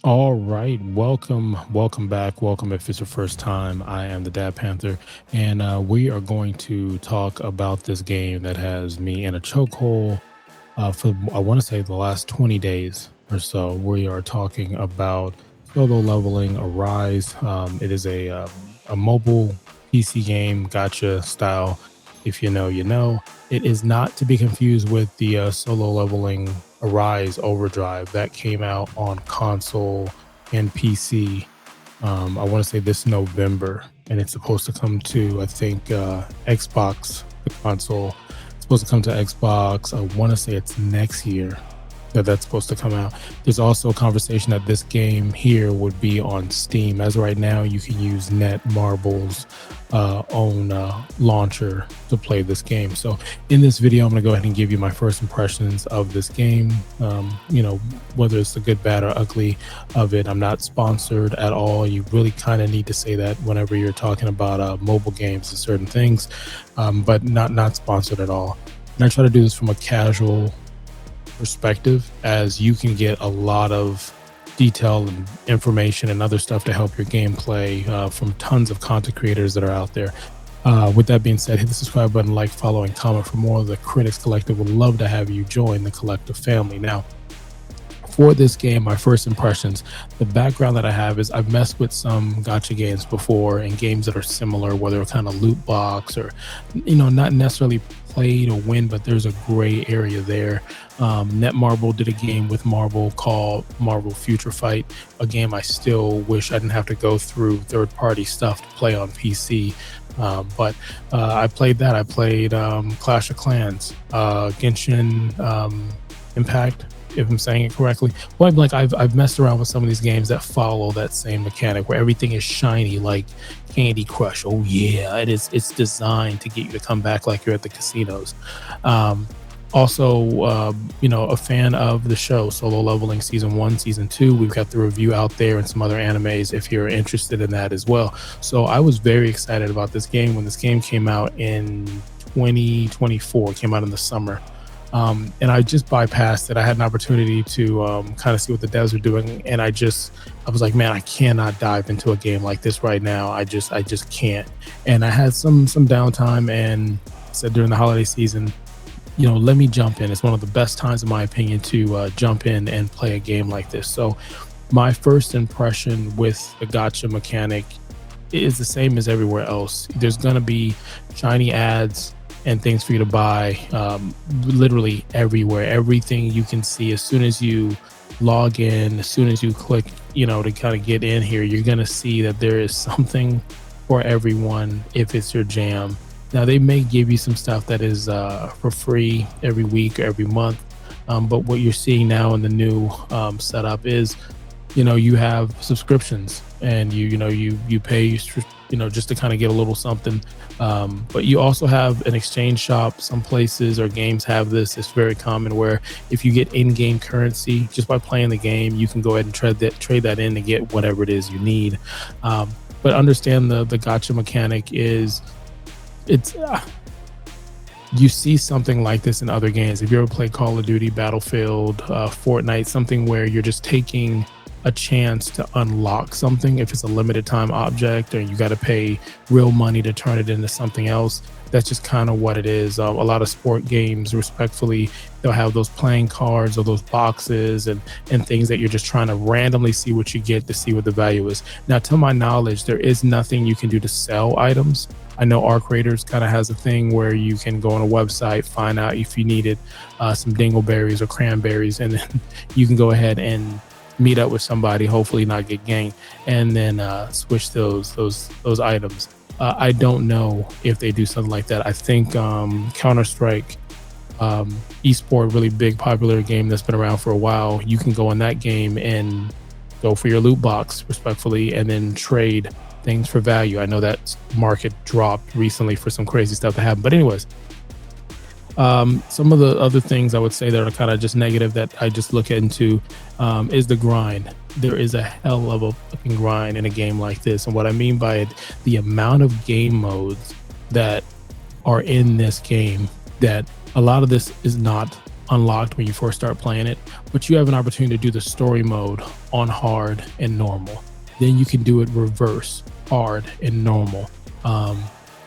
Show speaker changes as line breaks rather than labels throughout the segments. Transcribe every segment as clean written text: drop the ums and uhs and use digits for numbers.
All right, welcome back, welcome if it's your first time. I am the Dad Panther, and we are going to talk about this game that has me in a chokehold for I want to say the last 20 days or so. We are talking about solo leveling Arise. It is a mobile PC game, gotcha style. If you know, you know. It is not to be confused with the solo leveling Arise Overdrive that came out on console and PC. I want to say this November, and it's supposed to come to, I think, Xbox, the console. It's supposed to come to Xbox. I want to say it's next year that's supposed to come out. There's also a conversation that this game here would be on Steam. As right now, you can use Netmarble's own launcher to play this game. So in this video, I'm going to go ahead and give you my first impressions of this game. Whether it's the good, bad, or ugly of it. I'm not sponsored at all. You really kind of need to say that whenever you're talking about mobile games and certain things, but not sponsored at all. And I try to do this from a casual perspective, as you can get a lot of detail and information and other stuff to help your gameplay from tons of content creators that are out there. With that being said, hit the subscribe button, like, follow, and comment for more. The Critics Collective would love to have you join the collective family. Now, for this game, my first impressions, the background that I have is I've messed with some gacha games before, and games that are similar, whether it's kind of loot box or, not necessarily played or win, but there's a gray area there. Netmarble did a game with Marvel called Marvel Future Fight, a game I still wish I didn't have to go through third-party stuff to play on PC. But I played that. I played Clash of Clans, Genshin Impact, if I'm saying it correctly. Well, I've messed around with some of these games that follow that same mechanic where everything is shiny, like Candy Crush. Oh yeah, it's designed to get you to come back like you're at the casinos. A fan of the show Solo Leveling Season 1, Season 2. We've got the review out there and some other animes if you're interested in that as well. So I was very excited about this game when this game came out in 2024. It came out in the summer. And I just bypassed it. I had an opportunity to kind of see what the devs were doing, and I was like, man, I cannot dive into a game like this right now. I just can't. And I had some downtime, and said during the holiday season, let me jump in. It's one of the best times, in my opinion, to jump in and play a game like this. So my first impression with the gacha mechanic is the same as everywhere else. There's going to be shiny ads and things for you to buy literally everywhere. Everything you can see as soon as you log in, as soon as you click, to kind of get in here, you're going to see that there is something for everyone if it's your jam. Now, they may give you some stuff that is for free every week or every month, but what you're seeing now in the new setup is, you have subscriptions, and you pay just to kind of get a little something. But you also have an exchange shop. Some places or games have this. It's very common where if you get in-game currency just by playing the game, you can go ahead and trade that in to get whatever it is you need. But understand the gacha mechanic is, you see something like this in other games. If you ever play Call of Duty, Battlefield, Fortnite, something where you're just taking a chance to unlock something, if it's a limited time object or you got to pay real money to turn it into something else, that's just kind of what it is. A lot of sport games, respectfully, they'll have those playing cards or those boxes and things that you're just trying to randomly see what you get to see what the value is. Now, to my knowledge, there is nothing you can do to sell items. I know Arc Raiders kind of has a thing where you can go on a website, find out if you needed some dingleberries or cranberries, and then you can go ahead and meet up with somebody, hopefully not get ganked, and then switch those items. I don't know if they do something like that. I think Counter-Strike esport, really big popular game that's been around for a while, you can go in that game and go for your loot box respectfully and then trade things for value. I know that market dropped recently for some crazy stuff that happened, but anyways, some of the other things I would say that are kind of just negative that I just look into is the grind. There is a hell of a fucking grind in a game like this. And what I mean by it, the amount of game modes that are in this game, that a lot of this is not unlocked when you first start playing it, but you have an opportunity to do the story mode on hard and normal. Then you can do it reverse, hard and normal. Um,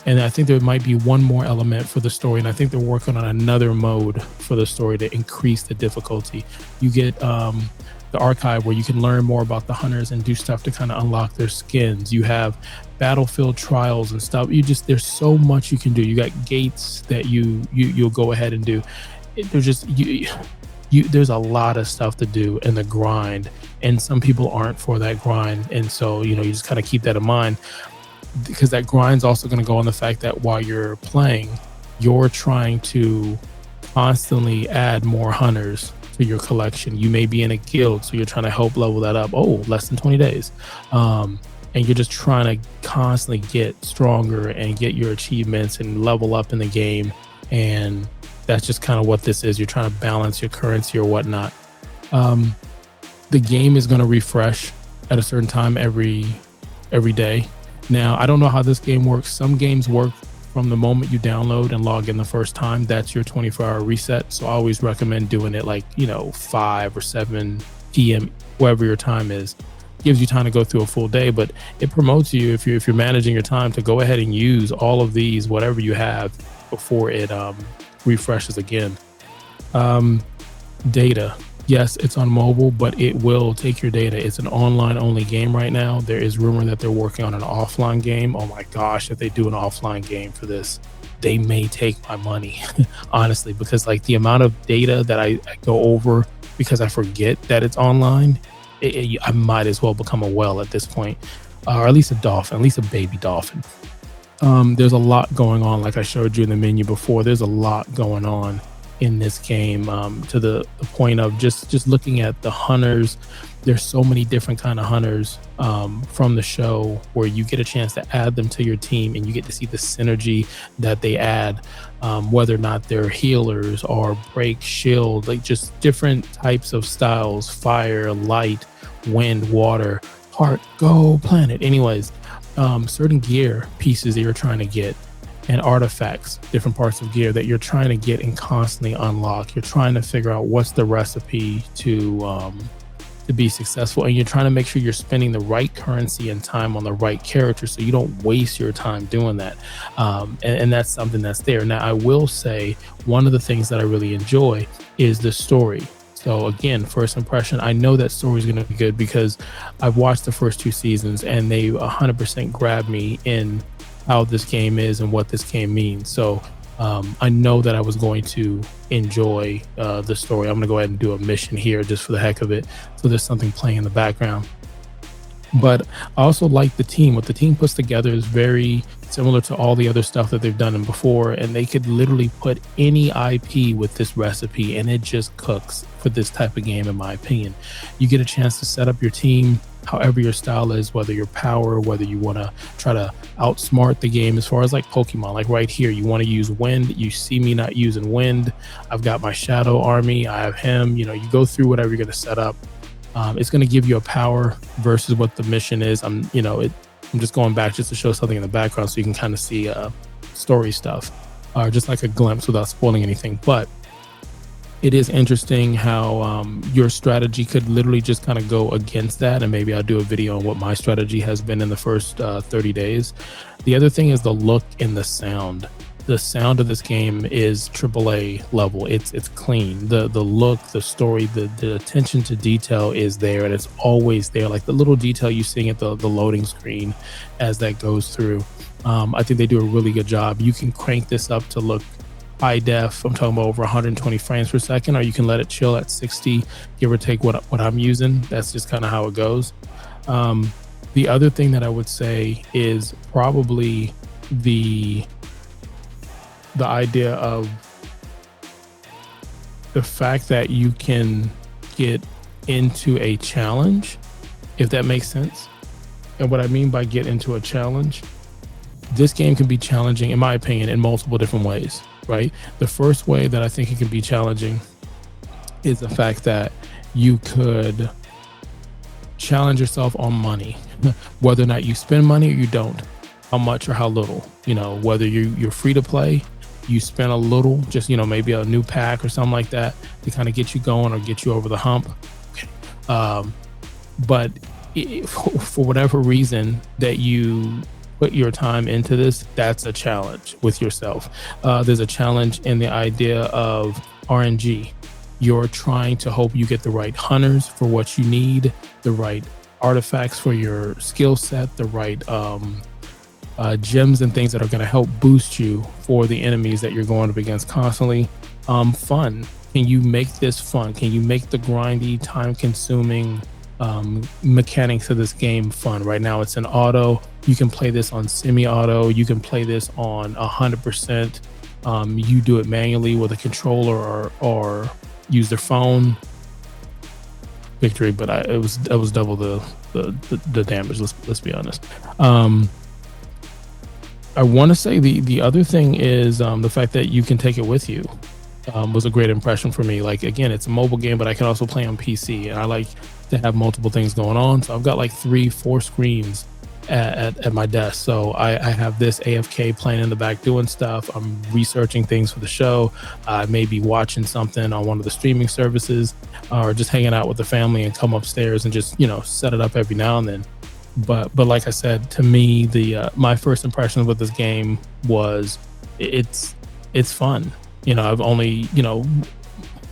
and I think there might be one more element for the story, and I think they're working on another mode for the story to increase the difficulty. You get the archive where you can learn more about the hunters and do stuff to kind of unlock their skins. You have battlefield trials and stuff. There's so much you can do. You got gates that you'll go ahead and do. There's just there's a lot of stuff to do in the grind, and some people aren't for that grind, and so you just kind of keep that in mind, because that grind's also going to go on the fact that while you're playing, you're trying to constantly add more hunters to your collection. You may be in a guild, so you're trying to help level that up. Oh, less than 20 days. And you're just trying to constantly get stronger and get your achievements and level up in the game. And that's just kind of what this is. You're trying to balance your currency or whatnot. The game is going to refresh at a certain time every day. Now, I don't know how this game works. Some games work from the moment you download and log in the first time. That's your 24-hour reset. So I always recommend doing it like 5 or 7 p.m. wherever your time is. Gives you time to go through a full day, but it promotes you if you're managing your time to go ahead and use all of these, whatever you have, before it refreshes again. Data. Yes, it's on mobile, but it will take your data. It's an online only game right now. There is rumor that they're working on an offline game. Oh my gosh, if they do an offline game for this, they may take my money, honestly, because like the amount of data that I go over because I forget that it's online, I might as well become a whale at this point, or at least a dolphin, at least a baby dolphin. There's a lot going on, like I showed you in the menu before. There's a lot going on in this game, to the point of just looking at the hunters. There's so many different kind of hunters from the show, where you get a chance to add them to your team, and you get to see the synergy that they add, whether or not they're healers or break shield, like just different types of styles: fire, light, wind, water, heart, go planet. Anyways, certain gear pieces that you're trying to get, and artifacts, different parts of gear that you're trying to get and constantly unlock. You're trying to figure out what's the recipe to be successful, and you're trying to make sure you're spending the right currency and time on the right character, so you don't waste your time doing that. And that's something that's there. Now, I will say one of the things that I really enjoy is the story. So again, first impression, I know that story is going to be good because I've watched the first 2 seasons and they 100% grabbed me in how this game is and what this game means. So I know that I was going to enjoy the story. I'm going to go ahead and do a mission here just for the heck of it, so there's something playing in the background. But I also like the team. What the team puts together is very similar to all the other stuff that they've done before, and they could literally put any IP with this recipe and it just cooks for this type of game, in my opinion. You get a chance to set up your team however your style is, whether your power, whether you want to try to outsmart the game, as far as like Pokemon. Like right here, you want to use wind. You see me not using wind. I've got my shadow army. I have him. You go through whatever you're going to set up. It's going to give you a power versus what the mission is. I'm just going back just to show something in the background so you can kind of see story stuff, or just like a glimpse without spoiling anything. But it is interesting how your strategy could literally just kind of go against that, and maybe I'll do a video on what my strategy has been in the first 30 days. The other thing is the look and the sound. The sound of this game is AAA level. It's clean. The look, the story, the attention to detail is there, and it's always there. Like the little detail you see at the loading screen as that goes through. I think they do a really good job. You can crank this up to look high def. I'm talking about over 120 frames per second, or you can let it chill at 60, give or take what I'm using. That's just kind of how it goes. The other thing that I would say is probably the idea of the fact that you can get into a challenge, if that makes sense. And what I mean by get into a challenge, this game can be challenging, in my opinion, in multiple different ways, right? The first way that I think it can be challenging is the fact that you could challenge yourself on money, whether or not you spend money or you don't, how much or how little, whether you're free to play, you spend a little, just maybe a new pack or something like that to kind of get you going or get you over the hump. Okay. But for whatever reason that you put your time into this, that's a challenge with yourself. There's a challenge in the idea of RNG. You're trying to hope you get the right hunters for what you need, the right artifacts for your skill set, the right gems and things that are going to help boost you for the enemies that you're going up against constantly. Fun. Can you make this fun? Can you make the grindy, time-consuming mechanics of this game fun? Right now, it's in auto. You can play this on semi-auto. You can play this on 100%. You do it manually with a controller or use their phone. Victory, but it was double the damage. Let's be honest. I want to say the other thing is the fact that you can take it with you. Was a great impression for me. Like, again, it's a mobile game, but I can also play on PC, and I like to have multiple things going on. So I've got like 3-4 screens at my desk. So I have this AFK playing in the back doing stuff. I'm researching things for the show. I may be watching something on one of the streaming services, or just hanging out with the family and come upstairs and just set it up every now and then. But like I said, to me, the my first impression with this game was it's fun. I've only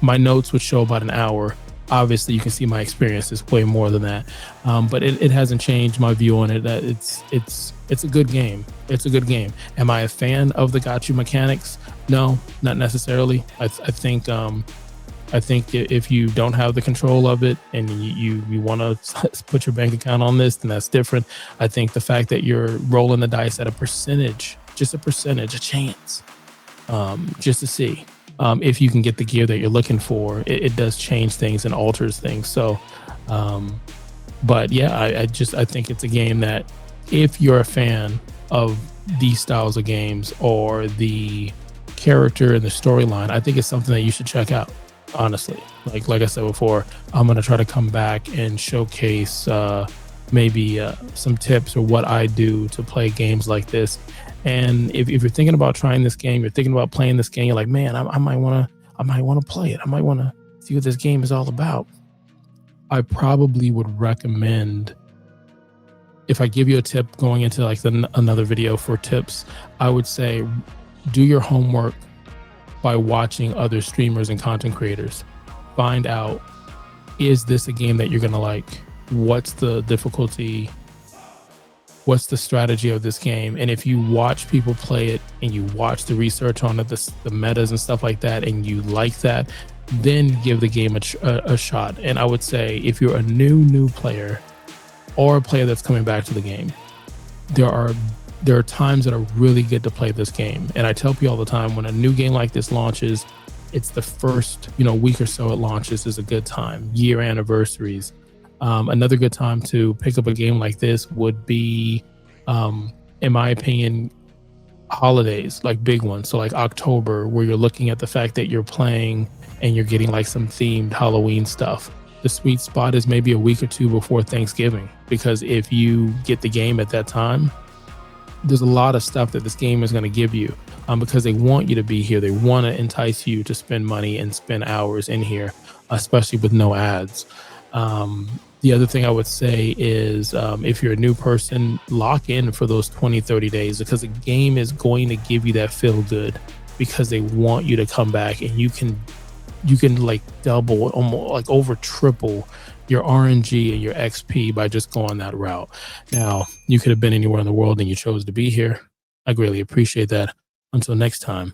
my notes would show about an hour. Obviously, you can see my experience is way more than that, but it hasn't changed my view on it. That it's a good game. It's a good game. Am I a fan of the gacha mechanics? No, not necessarily. I think if you don't have the control of it and you want to put your bank account on this, then that's different. I think the fact that you're rolling the dice at a percentage, a chance, just to see if you can get the gear that you're looking for, it does change things and alters things. So, but yeah, I think it's a game that if you're a fan of these styles of games or the character and the storyline, I think it's something that you should check out. Honestly, like I said before, I'm gonna try to come back and showcase maybe some tips or what I do to play games like this. And if you're thinking about trying this game, you're thinking about playing this game, you're like, man, I might want to play it. I might want to see what this game is all about. I probably would recommend, if I give you a tip going into like another video for tips, I would say do your homework by watching other streamers and content creators. Find out, is this a game that you're going to like? What's the difficulty? What's the strategy of this game? And if you watch people play it and you watch the research on it, the metas and stuff like that, and you like that, then give the game a shot. And I would say if you're a new player or a player that's coming back to the game, there are times that are really good to play this game. And I tell people all the time, when a new game like this launches, it's the first week or so it launches is a good time. Year anniversaries. Another good time to pick up a game like this would be, in my opinion, holidays, like big ones. So like October, where you're looking at the fact that you're playing and you're getting like some themed Halloween stuff. The sweet spot is maybe a week or two before Thanksgiving, because if you get the game at that time, there's a lot of stuff that this game is going to give you, because they want you to be here. They want to entice you to spend money and spend hours in here, especially with no ads. The other thing I would say is, if you're a new person, lock in for those 20-30 days, because the game is going to give you that feel good, because they want you to come back, and you can like double, almost like over triple your RNG and your XP by just going that route. Now, you could have been anywhere in the world and you chose to be here. I greatly appreciate that. Until next time.